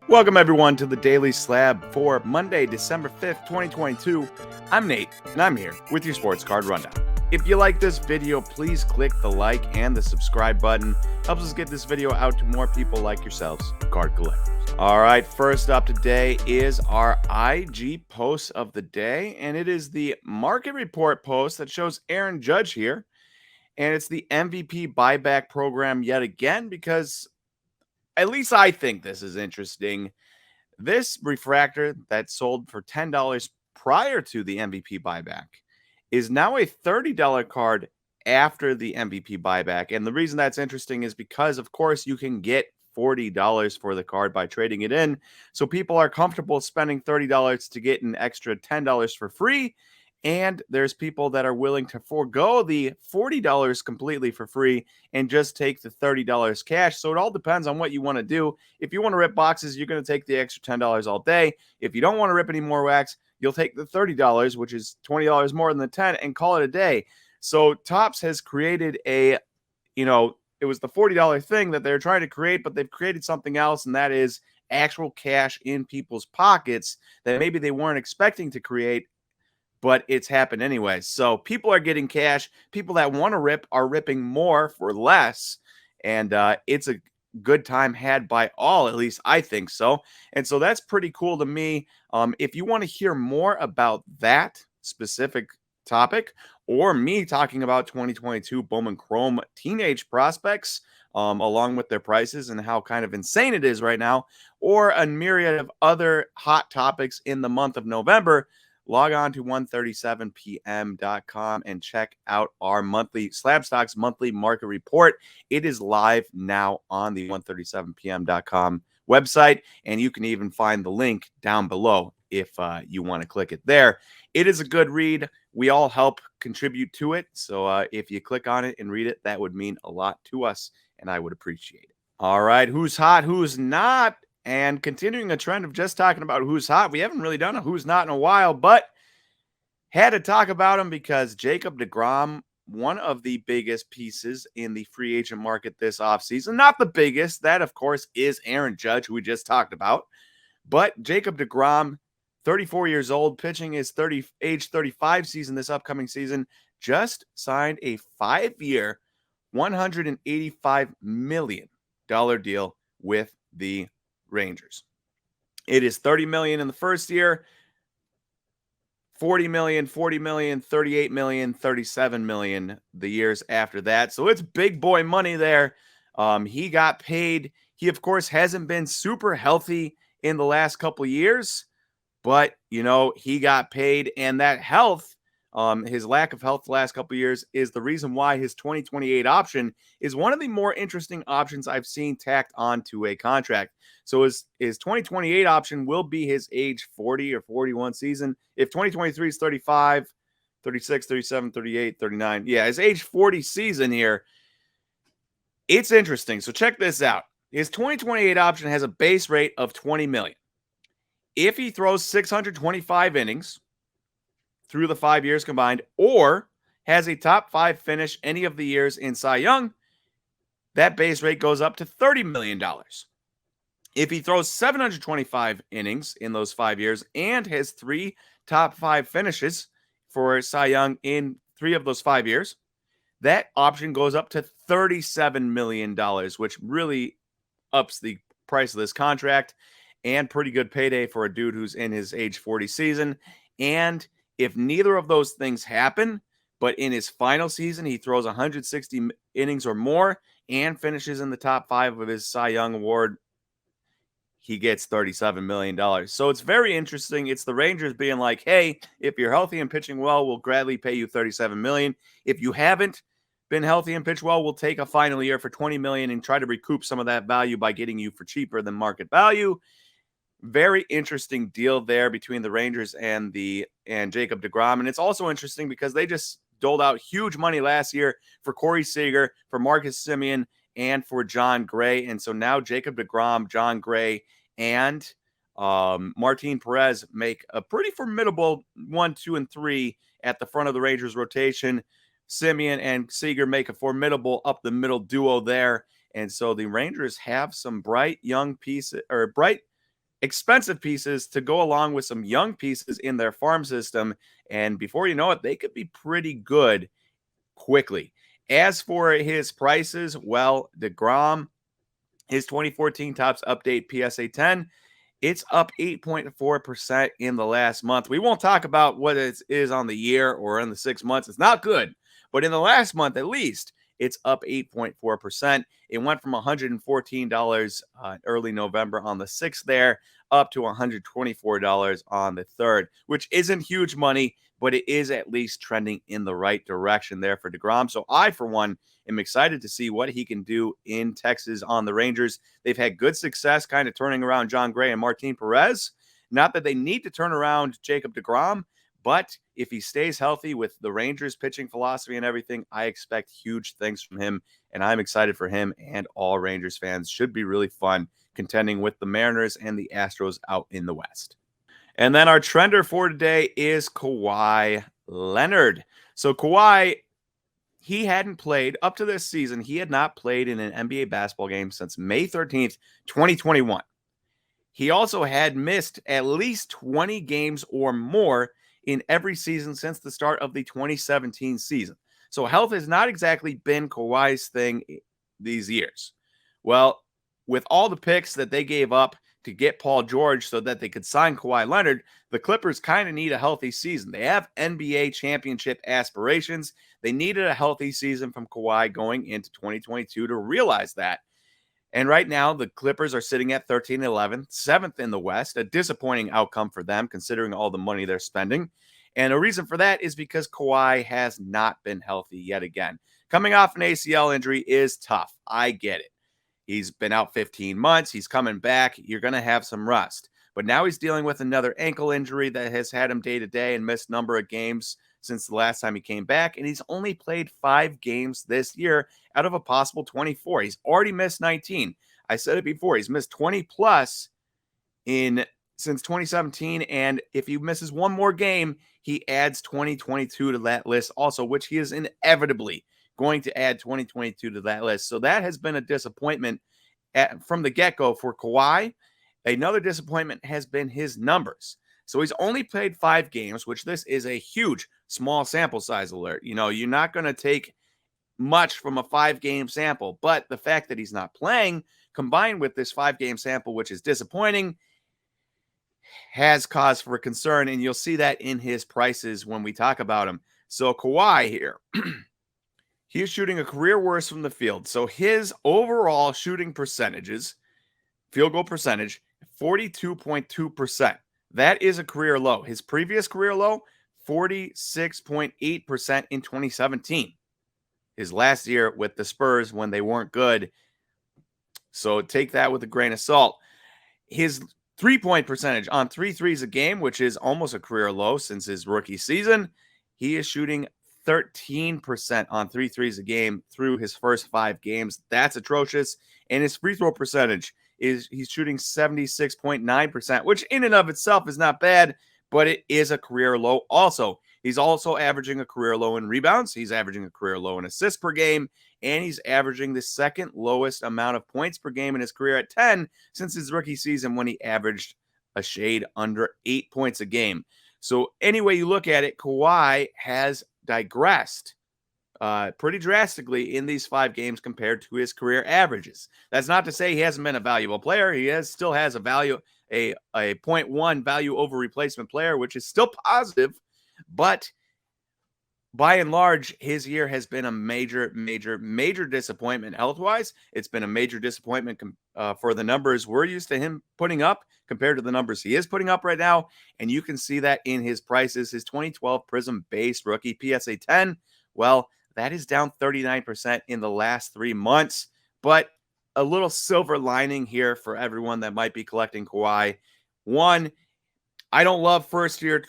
Welcome, everyone, to the Daily Slab for Monday, December 5th, 2022. I'm Nate, and I'm here with your sports card rundown. If you like this video, please click the like and the subscribe button. Helps us get this video out to more people like yourselves, card collectors. All right, first up today is our IG post of the day, and it is the market report post that shows Aaron Judge here. And it's the MVP buyback program yet again, because at least I think this is interesting. This refractor that sold for $10 prior to the MVP buyback is now a $30 card after the MVP buyback. And the reason that's interesting is because, of course, you can get $40 for the card by trading it in. So people are comfortable spending $30 to get an extra $10 for free. And there's people that are willing to forego the $40 completely for free and just take the $30 cash. So it all depends on what you want to do. If you want to rip boxes, you're going to take the extra $10 all day. If you don't want to rip any more wax, you'll take the $30, which is $20 more than the 10, and call it a day. So Topps has created it was the $40 thing that they're trying to create, but they've created something else, and that is actual cash in people's pockets that maybe they weren't expecting to create, but it's happened anyway. So people are getting cash. People that want to rip are ripping more for less. And it's a good time had by all, at least I think so. And so that's pretty cool to me. If you want to hear more about that specific topic or me talking about 2022 Bowman Chrome teenage prospects, along with their prices and how kind of insane it is right now, or a myriad of other hot topics in the month of November, log on to 137pm.com and check out our monthly SlabStox monthly market report. It is live now on the 137pm.com website, and you can even find the link down below if you want to click it there. It is a good read. We all help contribute to it. So if you click on it and read it, that would mean a lot to us, and I would appreciate it. All right, who's hot, who's not? And continuing a trend of just talking about who's hot, we haven't really done a who's not in a while, but had to talk about him because Jacob deGrom, one of the biggest pieces in the free agent market this offseason, not the biggest, that of course is Aaron Judge, who we just talked about, but Jacob deGrom, 34 years old, pitching his age 35 season this upcoming season, just signed a 5-year, $185 million deal with the Rangers. It is $30 million in the first year, $40 million, $40 million, $38 million, $37 million the years after that. So it's big boy money there. He got paid. He, of course, hasn't been super healthy in the last couple of years, but, he got paid, and that health, his lack of health the last couple of years is the reason why his 2028 option is one of the more interesting options I've seen tacked onto a contract. So his 2028 option will be his age 40 or 41 season. If 2023 is 35, 36, 37, 38, 39, his age 40 season here, it's interesting. So check this out. His 2028 option has a base rate of $20 million. If he throws 625 innings through the 5 years combined, or has a top 5 finish any of the years in Cy Young, that base rate goes up to $30 million. If he throws 725 innings in those 5 years and has 3 top 5 finishes for Cy Young in 3 of those 5 years, that option goes up to $37 million, which really ups the price of this contract, and pretty good payday for a dude who's in his age 40 season. And if neither of those things happen, but in his final season, he throws 160 innings or more and finishes in the top 5 of his Cy Young award, he gets $37 million. So it's very interesting. It's the Rangers being like, hey, if you're healthy and pitching well, we'll gladly pay you $37 million. If you haven't been healthy and pitched well, we'll take a final year for $20 million and try to recoup some of that value by getting you for cheaper than market value. Very interesting deal there between the Rangers and Jacob deGrom. And it's also interesting because they just doled out huge money last year for Corey Seager, for Marcus Semien, and for John Gray. And so now Jacob deGrom, John Gray, and Martin Perez make a pretty formidable 1, 2, and 3 at the front of the Rangers rotation. Semien and Seager make a formidable up-the-middle duo there. And so the Rangers have some bright young pieces, or bright expensive pieces to go along with some young pieces in their farm system. And before you know it, they could be pretty good quickly. As for his prices, well, deGrom, his 2014 Topps Update PSA 10, it's up 8.4% in the last month. We won't talk about what it is on the year or in the 6 months. It's not good. But in the last month, at least, it's up 8.4%. It went from $114 early November on the 6th there up to $124 on the 3rd, which isn't huge money, but it is at least trending in the right direction there for deGrom. So I, for one, am excited to see what he can do in Texas on the Rangers. They've had good success kind of turning around John Gray and Martin Perez. Not that they need to turn around Jacob deGrom, but if he stays healthy with the Rangers pitching philosophy and everything, I expect huge things from him, and I'm excited for him, and all Rangers fans. Should be really fun contending with the Mariners and the Astros out in the West. And then our trender for today is Kawhi Leonard. So Kawhi, he hadn't played up to this season. He had not played in an NBA basketball game since May 13th, 2021. He also had missed at least 20 games or more in every season since the start of the 2017 season. So health has not exactly been Kawhi's thing these years. Well, with all the picks that they gave up to get Paul George so that they could sign Kawhi Leonard, the Clippers kind of need a healthy season. They have NBA championship aspirations. They needed a healthy season from Kawhi going into 2022 to realize that. And right now, the Clippers are sitting at 13-11, 7th in the West, a disappointing outcome for them considering all the money they're spending. And a reason for that is because Kawhi has not been healthy yet again. Coming off an ACL injury is tough. I get it. He's been out 15 months. He's coming back. You're going to have some rust. But now he's dealing with another ankle injury that has had him day-to-day and missed a number of games since the last time he came back. And he's only played 5 games this year out of a possible 24. He's already missed 19. I said it before. He's missed 20-plus since 2017. And if he misses one more game, he adds 2022 to that list also, which he is inevitably going to add 2022 to that list. So that has been a disappointment from the get-go for Kawhi. Another disappointment has been his numbers. So he's only played 5 games, which this is a huge small sample size alert. You know, you're not going to take much from a 5-game sample, but the fact that he's not playing combined with this 5-game sample, which is disappointing, has cause for concern. And you'll see that in his prices when we talk about him. So Kawhi here, he is shooting a career worst from the field. So his overall shooting percentages, field goal percentage, 42.2%. That is a career low. His previous career low, 46.8% in 2017. His last year with the Spurs when they weren't good. So take that with a grain of salt. His three-point percentage on 3 threes a game, which is almost a career low since his rookie season, he is shooting 13% on 3 threes a game through his first 5 games. That's atrocious. And his free throw percentage he's shooting 76.9%, which in and of itself is not bad, but it is a career low also. He's also averaging a career low in rebounds. He's averaging a career low in assists per game, and he's averaging the second lowest amount of points per game in his career at 10 since his rookie season when he averaged a shade under 8 points a game. So any way you look at it, Kawhi has digressed pretty drastically in these 5 games compared to his career averages. That's not to say he hasn't been a valuable player. He still has a value, a 0.1 value over replacement player, which is still positive. But by and large, his year has been a major disappointment health-wise. It's been a major disappointment for the numbers we're used to him putting up compared to the numbers he is putting up right now. And you can see that in his prices. His 2012 Prism-based rookie PSA 10, well, that is down 39% in the last 3 months. But a little silver lining here for everyone that might be collecting Kawhi. One, I don't love first-year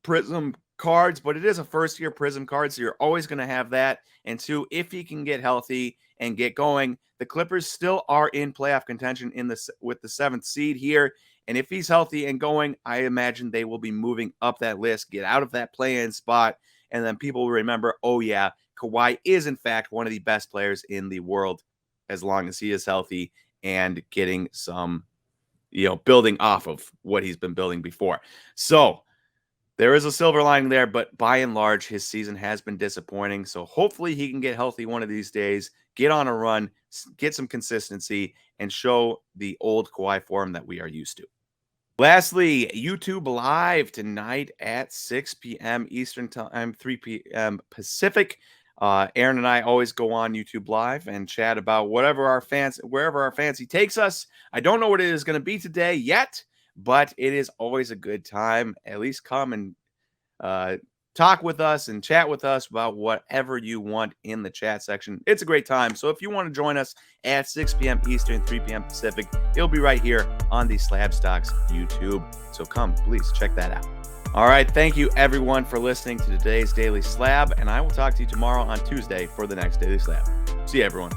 Prism cards, but it is a first-year Prism card, so you're always going to have that. And 2, if he can get healthy and get going, the Clippers still are in playoff contention with the 7th seed here. And if he's healthy and going, I imagine they will be moving up that list, get out of that play-in spot, and then people will remember, oh yeah, Kawhi is in fact one of the best players in the world as long as he is healthy and getting some building off of what he's been building before. So there is a silver lining there, but by and large, his season has been disappointing. So hopefully he can get healthy one of these days, get on a run, get some consistency, and show the old Kawhi form that we are used to. Lastly, YouTube Live tonight at 6 p.m. Eastern Time, 3 p.m. Pacific. Aaron and I always go on YouTube Live and chat about wherever our fancy takes us. I don't know what it is going to be today yet, but it is always a good time. At least come and talk with us and chat with us about whatever you want in the chat section. It's a great time. So if you want to join us at 6 p.m. Eastern, 3 p.m. Pacific, it'll be right here on the SlabStox YouTube. So come, please check that out. All right. Thank you, everyone, for listening to today's Daily Slab. And I will talk to you tomorrow on Tuesday for the next Daily Slab. See you, everyone.